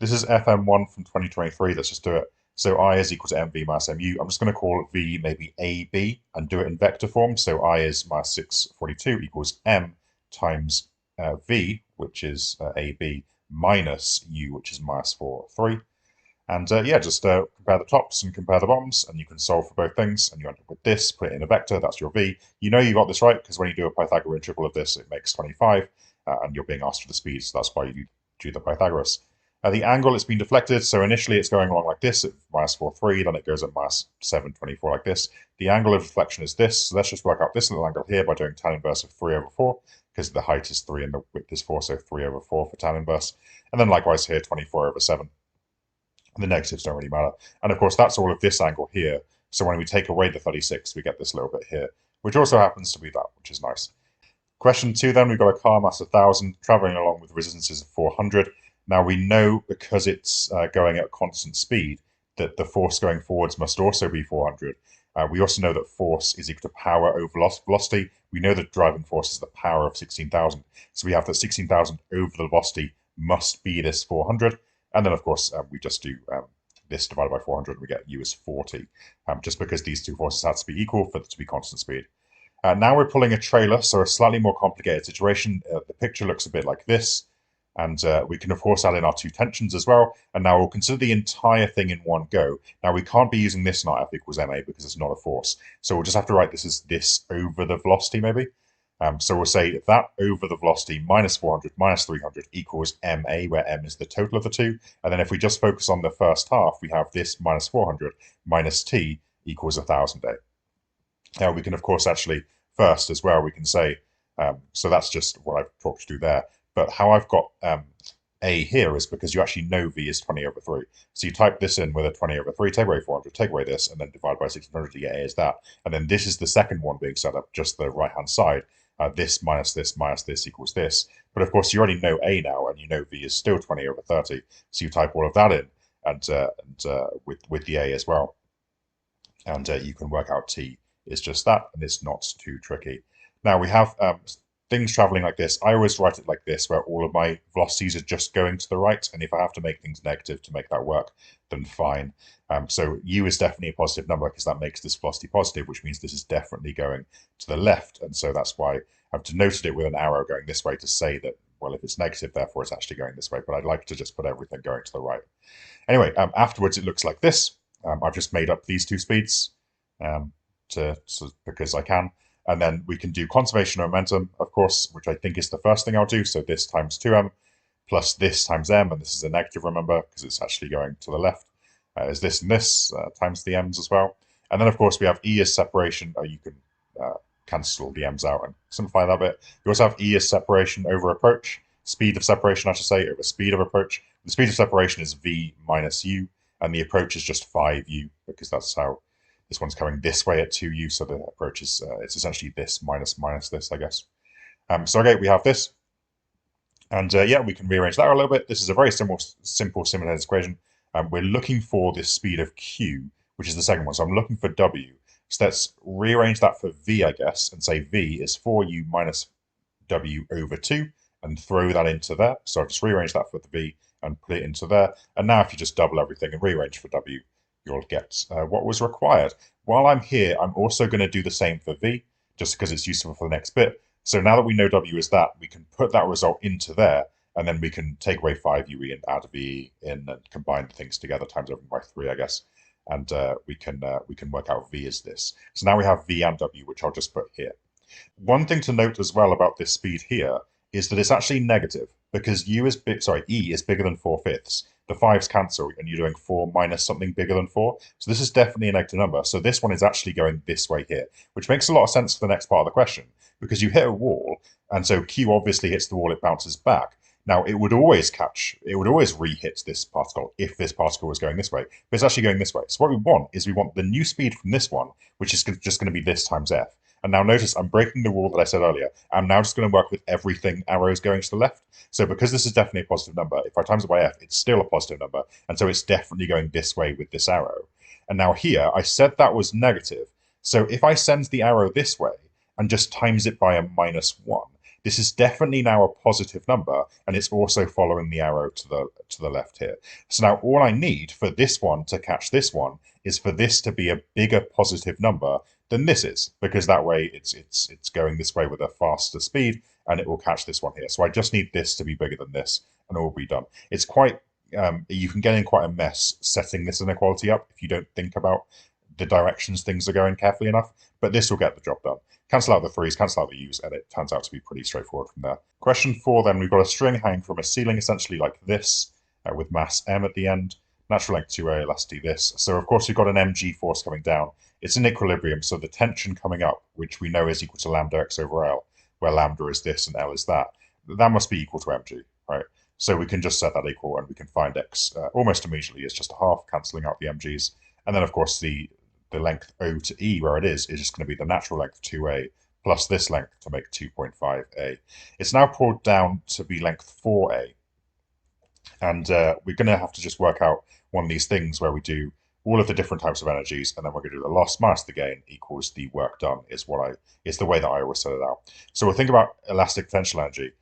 This is FM1 from 2023. Let's just do it. So I is equal to mv minus mu. I'm just going to call v maybe ab and do it in vector form. So I is minus 642 equals m times v, which is ab, minus u, which is minus 4, 3. And yeah, just compare the tops and compare the bottoms, and you can solve for both things. And you end up with this, put it in a vector, that's your v. You know you got this right, because when you do a Pythagorean triple of this, it makes 25, and you're being asked for the speed, so that's why you do the Pythagoras. The angle, it's been deflected, so initially it's going along like this at minus 4, 3, then it goes at minus 7, 24 like this. The angle of deflection is this, so let's just work out this little angle here by doing tan inverse of 3 over 4, because the height is 3 and the width is 4, so 3 over 4 for tan inverse. And then likewise here, 24 over 7. The negatives don't really matter. And of course, that's all of this angle here. So when we take away the 36, we get this little bit here, which also happens to be that, which is nice. Question 2 then, we've got a car mass 1,000 traveling along with resistances of 400. Now we know, because it's going at constant speed, that the force going forwards must also be 400. We also know that force is equal to power over velocity. We know that driving force is the power of 16,000. So we have that 16,000 over the velocity must be this 400. And then, of course, we just do this divided by 400, and we get u is 40, just because these two forces have to be equal for it to be constant speed. Now we're pulling a trailer, so a slightly more complicated situation. The picture looks a bit like this, and we can, of course, add in our two tensions as well. And now we'll consider the entire thing in one go. Now, we can't be using this not F equals ma because it's not a force. So we'll just have to write this as this over the velocity, maybe. So we'll say that over the velocity minus 400 minus 300 equals ma, where m is the total of the two. And then if we just focus on the first half, we have this minus 400 minus t equals 1,000a. Now we can, of course, actually first as well, we can say, so that's just what I've talked to there. But how I've got a here is because you actually know v is 20 over 3. So you type this in with a 20 over 3, take away 400, take away this, and then divide by 1600 to get a is that. And then this is the second one being set up, just the right-hand side. This minus this equals this. But of course, you already know a now, and you know v is still 20 over 30. So you type all of that in, and with the a as well. And you can work out t is just that, and it's not too tricky. Now we have things traveling like this. I always write it like this, where all of my velocities are just going to the right, and if I have to make things negative to make that work, then fine. So u is definitely a positive number because that makes this velocity positive, which means this is definitely going to the left, and so that's why I've denoted it with an arrow going this way to say that, well, if it's negative, therefore it's actually going this way, but I'd like to just put everything going to the right. Anyway, afterwards it looks like this. I've just made up these two speeds because I can. And then we can do conservation of momentum, of course, which I think is the first thing I'll do. So this times 2m plus this times m, and this is a negative, remember, because it's actually going to the left, is this and this times the m's as well. And then, of course, we have E as separation. You can cancel the m's out and simplify that bit. You also have E as separation over approach, speed of separation, I should say, over speed of approach. The speed of separation is v minus u, and the approach is just 5u, because that's how this one's coming this way at 2u, so the approach is, it's essentially this minus this, I guess. So, okay, we have this. And yeah, we can rearrange that a little bit. This is a very simple simultaneous equation. We're looking for this speed of q, which is the second one. So I'm looking for w. So let's rearrange that for v, I guess, and say v is 4u minus w over 2, and throw that into there. So I'll just rearrange that for the v and put it into there. And now if you just double everything and rearrange for w, you'll get what was required. While I'm here, I'm also going to do the same for v, just because it's useful for the next bit. So now that we know w is that, we can put that result into there, and then we can take away 5ue and add v in and combine the things together, times everything by 3, I guess. And we can work out v is this. So now we have v and w, which I'll just put here. One thing to note as well about this speed here is that it's actually negative, because e is bigger than 4/5. The 5's cancel, and you're doing 4 minus something bigger than 4. So this is definitely a negative number. So this one is actually going this way here, which makes a lot of sense for the next part of the question, because you hit a wall, and so q obviously hits the wall, it bounces back. Now, it would always re-hit this particle if this particle was going this way, but it's actually going this way. So what we want is we want the new speed from this one, which is just going to be this times f. And now notice I'm breaking the rule that I said earlier. I'm now just going to work with everything arrows going to the left. So because this is definitely a positive number, if I times it by f, it's still a positive number. And so it's definitely going this way with this arrow. And now here, I said that was negative. So if I send the arrow this way and just times it by a -1, this is definitely now a positive number, and it's also following the arrow to to the left here. So now all I need for this one to catch this one is for this to be a bigger positive number than this is, because that way it's going this way with a faster speed, and it will catch this one here. So I just need this to be bigger than this, and it will be done. It's quite you can get in quite a mess setting this inequality up if you don't think about the directions things are going carefully enough, but this will get the job done. Cancel out the 3's, cancel out the u's, and it turns out to be pretty straightforward from there. Question 4 then, we've got a string hanging from a ceiling essentially like this, with mass m at the end, natural length 2a, elasticity this. So of course we've got an mg force coming down. It's in equilibrium, so the tension coming up, which we know is equal to lambda x over L, where lambda is this and L is that must be equal to mg, right? So we can just set that equal, and we can find x almost immediately. It's just a half, cancelling out the mg's. And then, of course, the length O to E, where it is just going to be the natural length 2a plus this length to make 2.5a. It's now pulled down to be length 4a. And we're going to have to just work out one of these things where we do all of the different types of energies, and then we're going to do the loss minus the gain equals the work done, is the way that I always set it out. So we'll think about elastic potential energy.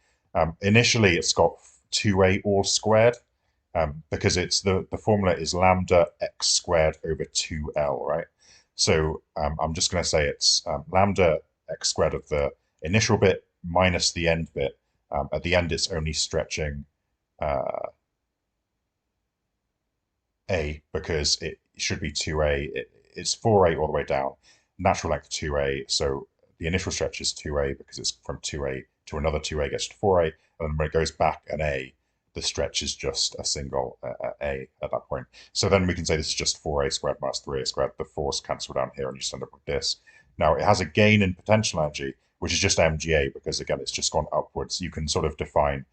Initially, it's got 2a all squared, because it's the formula is lambda x squared over 2l, right? So I'm just going to say it's lambda x squared of the initial bit minus the end bit. At the end, it's only stretching a, because it should be 2a. It's 4a all the way down. Natural length 2a, so the initial stretch is 2a because it's from 2a to another 2a gets to 4a, and then when it goes back an a, the stretch is just a single a at that point. So then we can say this is just 4a squared minus 3a squared. The 4's cancel down here, and you just end up with this. Now it has a gain in potential energy, which is just mga, because again it's just gone upwards. You can sort of define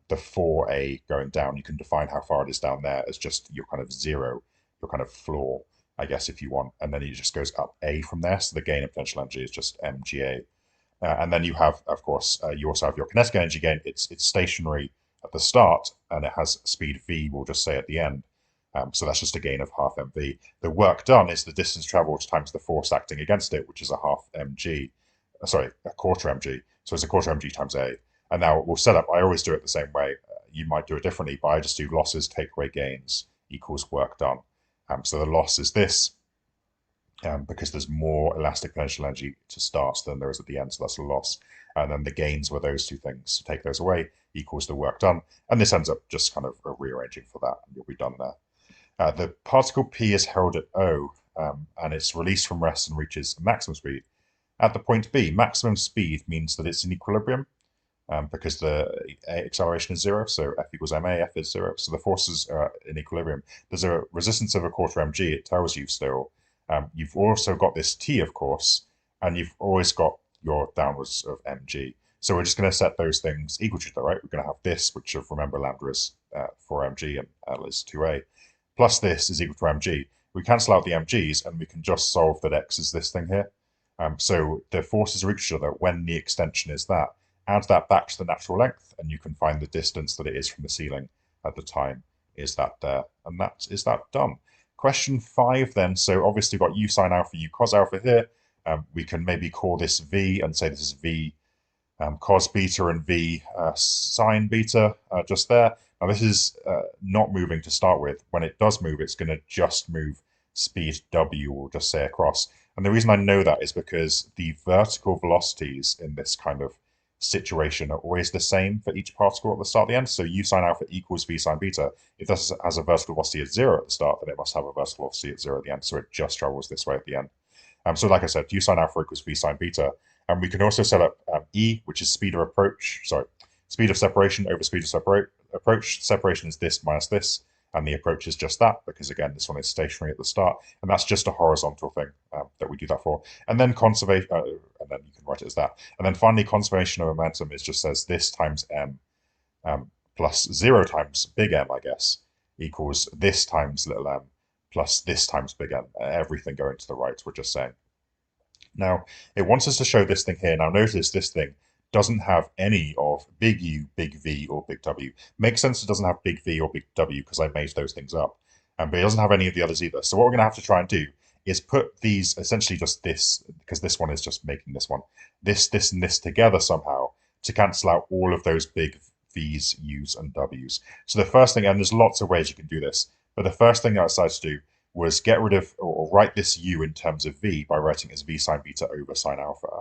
the 4a going down. You can define how far it is down there as just your kind of zero, your kind of floor, I guess, if you want. And then it just goes up a from there. So the gain in potential energy is just mga. And then you have, of course, you also have your kinetic energy gain. It's stationary at the start, and it has speed v, we'll just say, at the end. So that's just a gain of half mv. The work done is the distance traveled times the force acting against it, which is a half mg. Sorry, a quarter mg. So it's a quarter mg times a. And now we'll set up, I always do it the same way. You might do it differently, but I just do losses take away gains equals work done. So the loss is this, because there's more elastic potential energy to start than there is at the end, so that's a loss. And then the gains were those two things. So take those away equals the work done. And this ends up just kind of rearranging for that, and you'll be done there. The particle P is held at O, and it's released from rest and reaches maximum speed. At the point B, maximum speed means that it's in equilibrium, because the acceleration is 0, so F equals ma, F is 0. So the forces are in equilibrium. There's a resistance of a quarter mg, it tells you still. You've also got this T, of course, and you've always got your downwards of mg. So we're just going to set those things equal to each other, right? We're going to have this, which, remember, lambda is 4mg and L is 2a, plus this is equal to mg. We cancel out the mg's, and we can just solve that x is this thing here. So the forces are equal to each other when the extension is that. Add that back to the natural length, and you can find the distance that it is from the ceiling at the time is that there, and that is that done. Question 5 then, so obviously we've got u sine alpha, u cos alpha here. We can maybe call this v and say this is v cos beta and v sine beta just there. Now this is not moving to start with. When it does move, it's going to just move speed w, we'll just say across. And the reason I know that is because the vertical velocities in this kind of situation are always the same for each particle at the start and the end. So u sine alpha equals v sine beta. If this has a vertical velocity at 0 at the start, then it must have a vertical velocity at 0 at the end. So it just travels this way at the end. So like I said, u sine alpha equals v sine beta. And we can also set up E, which is speed of speed of separation over speed of approach. Separation is this minus this, and the approach is just that, because again, this one is stationary at the start, and that's just a horizontal thing that we do that for. And then conservation, and then you can write it as that. And then finally, conservation of momentum is just says this times m plus 0 times big M, I guess, equals this times little m plus this times big M. Everything going to the right, we're just saying. Now, it wants us to show this thing here. Now, notice this thing doesn't have any of big U, big V, or big W. Makes sense it doesn't have big V or big W because I made those things up. But it doesn't have any of the others either. So what we're going to have to try and do is put these, essentially just this, because this one is just making this one, this, and this together somehow to cancel out all of those big V's, U's, and W's. So the first thing, and there's lots of ways you can do this, but the first thing that I decided to do was get rid of, or write this U in terms of V by writing it as V sine beta over sine alpha.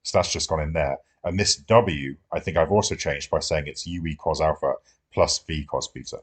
So that's just gone in there. And this W, I think I've also changed by saying it's UE cos alpha plus V cos beta.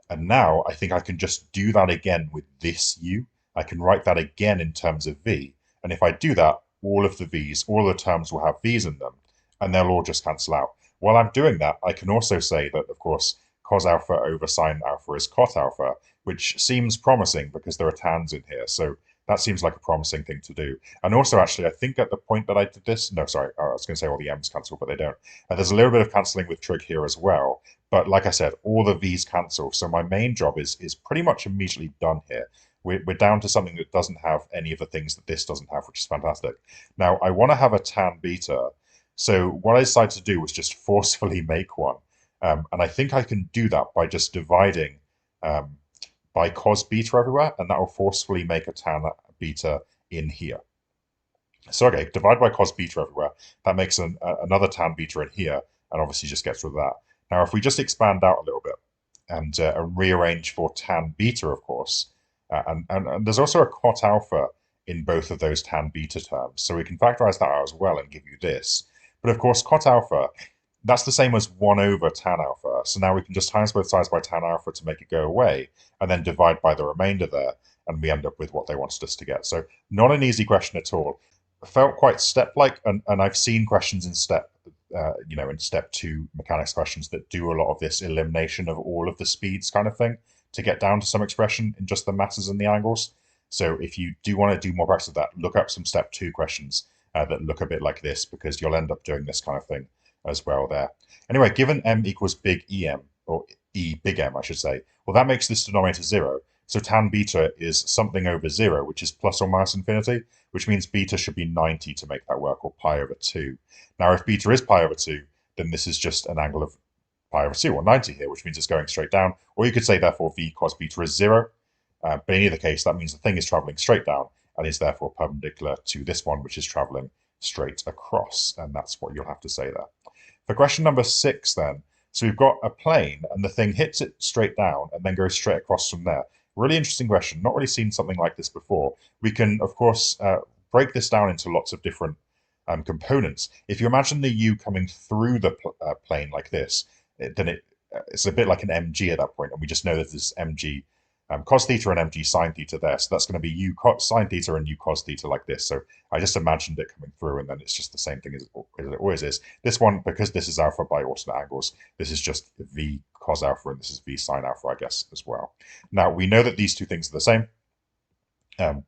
And now I think I can just do that again with this U. I can write that again in terms of V. And if I do that, all of the V's, all of the terms will have V's in them, and they'll all just cancel out. While I'm doing that, I can also say that, of course, cos alpha over sine alpha is cot alpha, which seems promising because there are tans in here. So that seems like a promising thing to do. And also, actually, I think at the point that I did this, no, sorry, I was going to say all the M's cancel, but they don't. There's a little bit of cancelling with trig here as well. But like I said, all the V's cancel. So my main job is pretty much immediately done here. We're down to something that doesn't have any of the things that this doesn't have, which is fantastic. Now, I want to have a tan beta. So what I decided to do was just forcefully make one. And I think I can do that by just dividing by cos beta everywhere, and that will forcefully make a tan beta in here. So, okay, divide by cos beta everywhere. That makes another tan beta in here, and obviously just gets rid of that. Now, if we just expand out a little bit and rearrange for tan beta, of course, and there's also a cot alpha in both of those tan beta terms. So we can factorize that out as well and give you this. But of course, cot alpha, that's the same as 1 over tan alpha. So now we can just times both sides by tan alpha to make it go away, and then divide by the remainder there, and we end up with what they wanted us to get. So not an easy question at all. Felt quite step-like, and I've seen questions in step, in step 2 mechanics questions that do a lot of this elimination of all of the speeds kind of thing to get down to some expression in just the masses and the angles. So if you do want to do more practice of that, look up some step 2 questions that look a bit like this, because you'll end up doing this kind of thing as well there. Anyway, given m equals big EM, or E big M, I should say, well, that makes this denominator 0. So tan beta is something over 0, which is plus or minus infinity, which means beta should be 90 to make that work, or pi over 2. Now, if beta is pi over 2, then this is just an angle of pi over 2, or 90 here, which means it's going straight down. Or you could say, therefore, v cos beta is 0. But in either case, that means the thing is traveling straight down and is therefore perpendicular to this one, which is traveling straight across. And that's what you'll have to say there. For question number 6, then, so we've got a plane and the thing hits it straight down and then goes straight across from there. Really interesting question. Not really seen something like this before. We can, of course, break this down into lots of different components. If you imagine the U coming through the plane like this, then it's a bit like an mg at that point, and we just know that there's mg cos theta and mg sine theta there. So that's going to be u sine theta and u cos theta like this. So I just imagined it coming through, and then it's just the same thing as it always is. This one, because this is alpha by alternate angles, this is just v cos alpha, and this is v sine alpha, I guess, as well. Now, we know that these two things are the same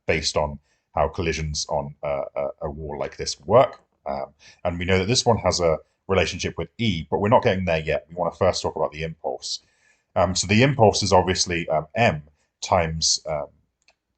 based on how collisions on a wall like this work. And we know that this one has a relationship with E, but we're not getting there yet. We want to first talk about the impulse. So the impulse is obviously m times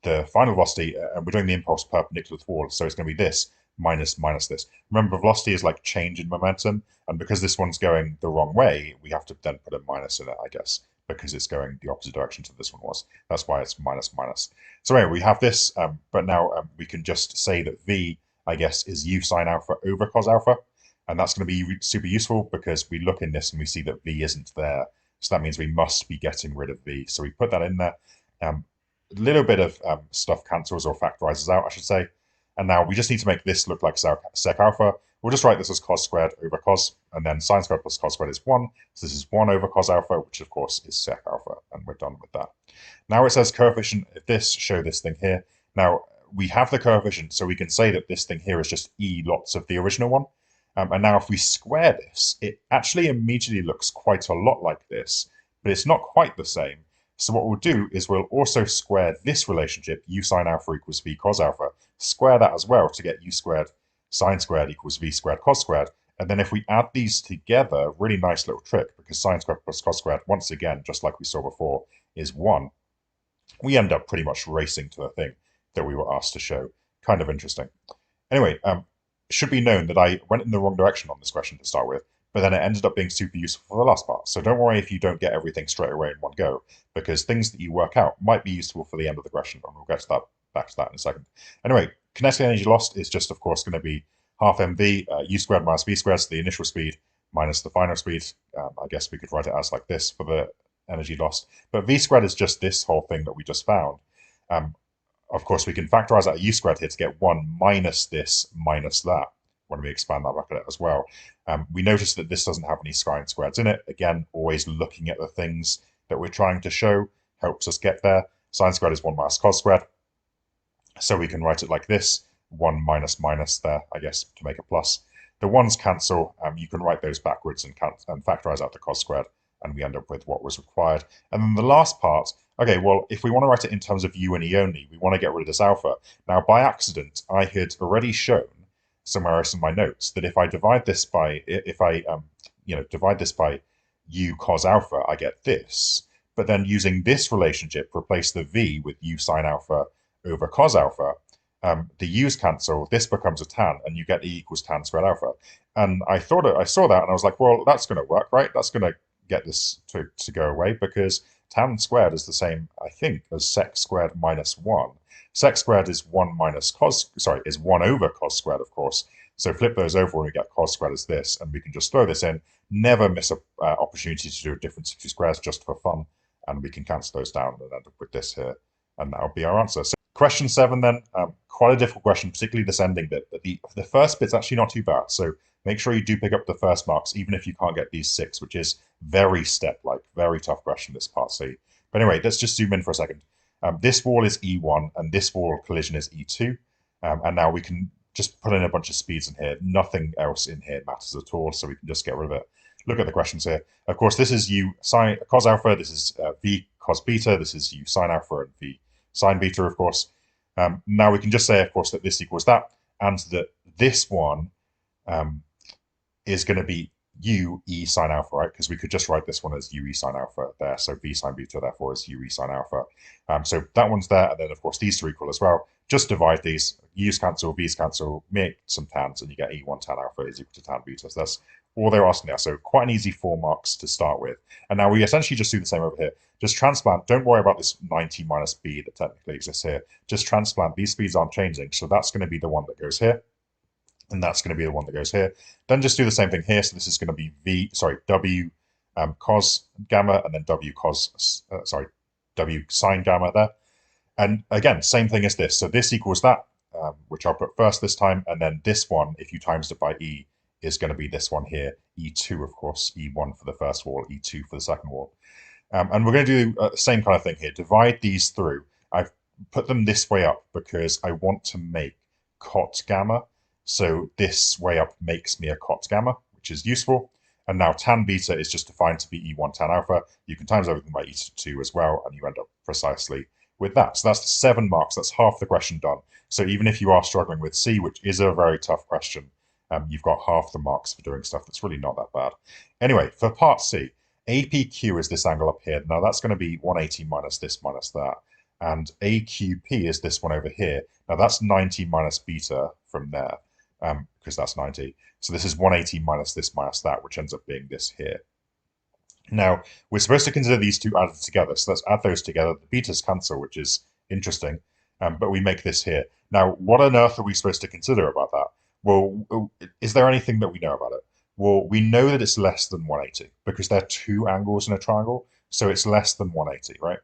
the final velocity, and we're doing the impulse perpendicular to the wall, so it's going to be this minus this. Remember, velocity is like change in momentum, and because this one's going the wrong way, we have to then put a minus in it, I guess, because it's going the opposite direction to this one was. That's why it's minus. So anyway, we have this, but now we can just say that v, I guess, is u sine alpha over cos alpha, and that's going to be super useful because we look in this and we see that v isn't there. So that means we must be getting rid of v. So we put that in there. A little bit of stuff cancels or factorizes out, I should say. And now we just need to make this look like sec alpha. We'll just write this as cos squared over cos, and then sine squared plus cos squared is 1. So this is 1 over cos alpha, which of course is sec alpha, and we're done with that. Now it says coefficient of this, show this thing here. Now we have the coefficient, so we can say that this thing here is just e lots of the original one. And now if we square this, it actually immediately looks quite a lot like this, but it's not quite the same. So what we'll do is we'll also square this relationship, u sine alpha equals v cos alpha, square that as well to get u squared sine squared equals v squared cos squared. And then if we add these together, really nice little trick, because sine squared plus cos squared, once again, just like we saw before, is 1. We end up pretty much racing to the thing that we were asked to show. Kind of interesting. Anyway, should be known that I went in the wrong direction on this question to start with, but then it ended up being super useful for the last part. So don't worry if you don't get everything straight away in one go, because things that you work out might be useful for the end of the question, and we'll get to that, back to that in a second. Anyway, kinetic energy lost is just, of course, going to be half mv, u squared minus v squared, so the initial speed, minus the final speed. I guess we could write it as like this for the energy lost. But v squared is just this whole thing that we just found. Of course, we can factorize out u squared here to get 1 minus this minus that when we expand that bracket as well. We notice that this doesn't have any sine squareds in it. Again, always looking at the things that we're trying to show helps us get there. Sine squared is 1 minus cos squared. So we can write it like this, 1 minus minus there, I guess, to make a plus. The ones cancel. You can write those backwards and factorize out the cos squared, and we end up with what was required. And then the last part, okay, well, if we want to write it in terms of u and e only, we want to get rid of this alpha. Now, by accident, I had already shown somewhere else in my notes that if I divide this by, divide this by u cos alpha, I get this. But then using this relationship, replace the v with u sine alpha over cos alpha, the u's cancel, this becomes a tan, and you get e equals tan squared alpha. And I saw that, and I was like, well, that's going to work, right? That's going to get this to go away, because tan squared is the same, I think, as sec squared minus 1. Sec squared is 1 minus cos, is 1 over cos squared, of course. So flip those over and we get cos squared as this, and we can just throw this in. Never miss an opportunity to do a difference of two squares just for fun, and we can cancel those down and end up with this here, and that'll be our answer. So question 7 then, quite a difficult question, particularly this ending bit, but the first bit's actually not too bad. So make sure you do pick up the first marks, even if you can't get these 6, which is very step-like, very tough question, this part C. But anyway, let's just zoom in for a second. This wall is E1, and this wall collision is E2. And now we can just put in a bunch of speeds in here. Nothing else in here matters at all, so we can just get rid of it. Look at the questions here. Of course, this is u sine cos alpha, this is v cos beta, this is u sine alpha, and v sine beta, of course. Now we can just say, of course, that this equals that, and that this one is going to be u e sine alpha, right? Because we could just write this one as u e sine alpha there. So v sine beta, therefore, is u e sine alpha. So that one's there, and then, of course, these two are equal as well. Just divide these. U's cancel, v's cancel, make some tans, and you get e1 tan alpha is equal to tan beta. So that's all they're asking there. So quite an easy 4 marks to start with. And now we essentially just do the same over here. Just transplant. Don't worry about this 90 minus b that technically exists here. Just transplant. These speeds aren't changing. So that's going to be the one that goes here. And that's going to be the one that goes here. Then just do the same thing here. So this is going to be w cos gamma, and then w sine gamma there. And again, same thing as this. So this equals that, which I'll put first this time. And then this one, if you times it by e, is going to be this one here, E2, of course, E1 for the first wall, E2 for the second wall. And we're going to do the same kind of thing here. Divide these through. I've put them this way up because I want to make cot gamma. So this way up makes me a cot gamma, which is useful. And now tan beta is just defined to be E1 tan alpha. You can times everything by E2 as well, and you end up precisely with that. So that's 7 marks. That's half the question done. So even if you are struggling with C, which is a very tough question, you've got half the marks for doing stuff that's really not that bad. Anyway, for part C, APQ is this angle up here. Now that's going to be 180 minus this minus that. And AQP is this one over here. Now that's 90 minus beta from there, because that's 90. So this is 180 minus this minus that, which ends up being this here. Now, we're supposed to consider these two added together. So let's add those together. The betas cancel, which is interesting. But we make this here. Now, what on earth are we supposed to consider about that? Well, is there anything that we know about it? Well, we know that it's less than 180 because there are 2 angles in a triangle. So it's less than 180, right?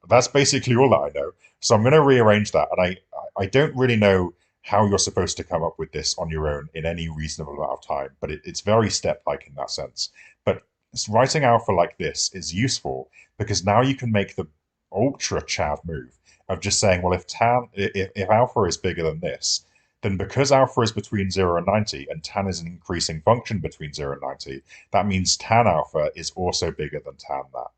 That's basically all that I know. So I'm going to rearrange that. And I don't really know how you're supposed to come up with this on your own in any reasonable amount of time. But it's very step-like in that sense. But writing alpha like this is useful because now you can make the ultra chav move of just saying, well, if alpha is bigger than this, then because alpha is between 0 and 90 and tan is an increasing function between 0 and 90, that means tan alpha is also bigger than tan that.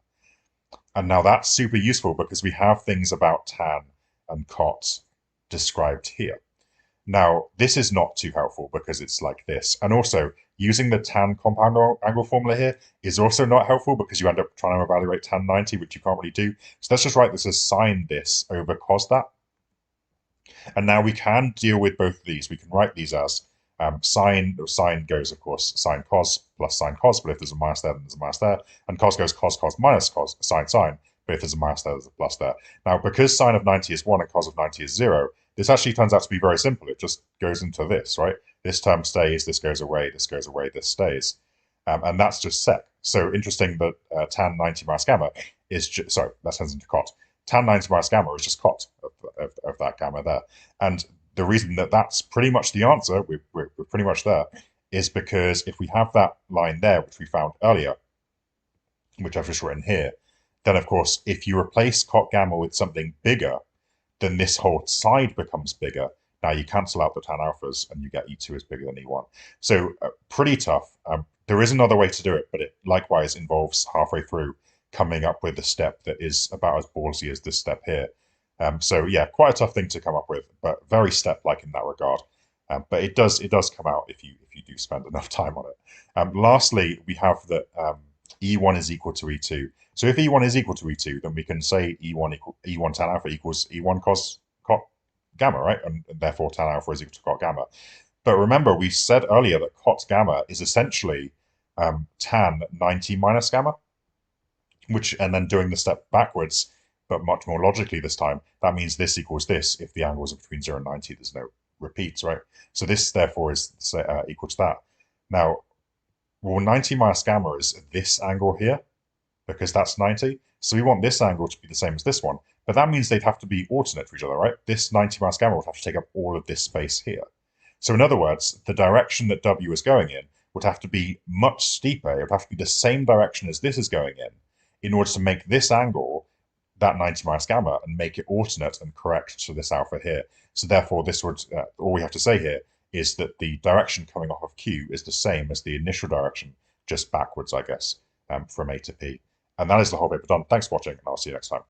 And now that's super useful because we have things about tan and cot described here. Now, this is not too helpful because it's like this. And also, using the tan compound angle formula here is also not helpful because you end up trying to evaluate tan 90, which you can't really do. So let's just write this as sine this over cos that. And now we can deal with both of these. We can write these as sine goes, of course, sine cos plus sine cos, but if there's a minus there, then there's a minus there. And cos goes cos minus cos, sine, but if there's a minus there, there's a plus there. Now, because sine of 90 is 1 and cos of 90 is 0, this actually turns out to be very simple. It just goes into this, right? This term stays, this goes away, this stays. and that's just sec. So interesting that tan 90 minus gamma is just, sorry, that turns into cot. Tan 90 minus gamma is just cot of that gamma there. And the reason that that's pretty much the answer, we're pretty much there, is because if we have that line there, which we found earlier, which I've just written here, then of course, if you replace cot gamma with something bigger, then this whole side becomes bigger. Now you cancel out the tan alphas and you get E2 is bigger than E1. So pretty tough. There is another way to do it, but it likewise involves halfway through coming up with a step that is about as ballsy as this step here. So yeah, quite a tough thing to come up with, but very step-like in that regard. But it does come out if you do spend enough time on it. Lastly, we have that E1 is equal to E2. So if E1 is equal to E2, then we can say E1 tan alpha equals E1 cos cot gamma, right? And therefore tan alpha is equal to cot gamma. But remember, we said earlier that cot gamma is essentially tan 90 minus gamma, and then doing the step backwards, but much more logically this time, that means this equals this if the angles are between 0 and 90. There's no repeats, right? So this therefore is equal to that. Now, well, 90 minus gamma is this angle here, because that's 90. So we want this angle to be the same as this one. But that means they'd have to be alternate for each other, right? This 90 minus gamma would have to take up all of this space here. So in other words, the direction that W is going in would have to be much steeper. It would have to be the same direction as this is going in order to make this angle that 90 minus gamma and make it alternate and correct to this alpha here. So therefore, this would all we have to say here is that the direction coming off of Q is the same as the initial direction, just backwards, I guess, from A to P. And that is the whole paper done. Thanks for watching, and I'll see you next time.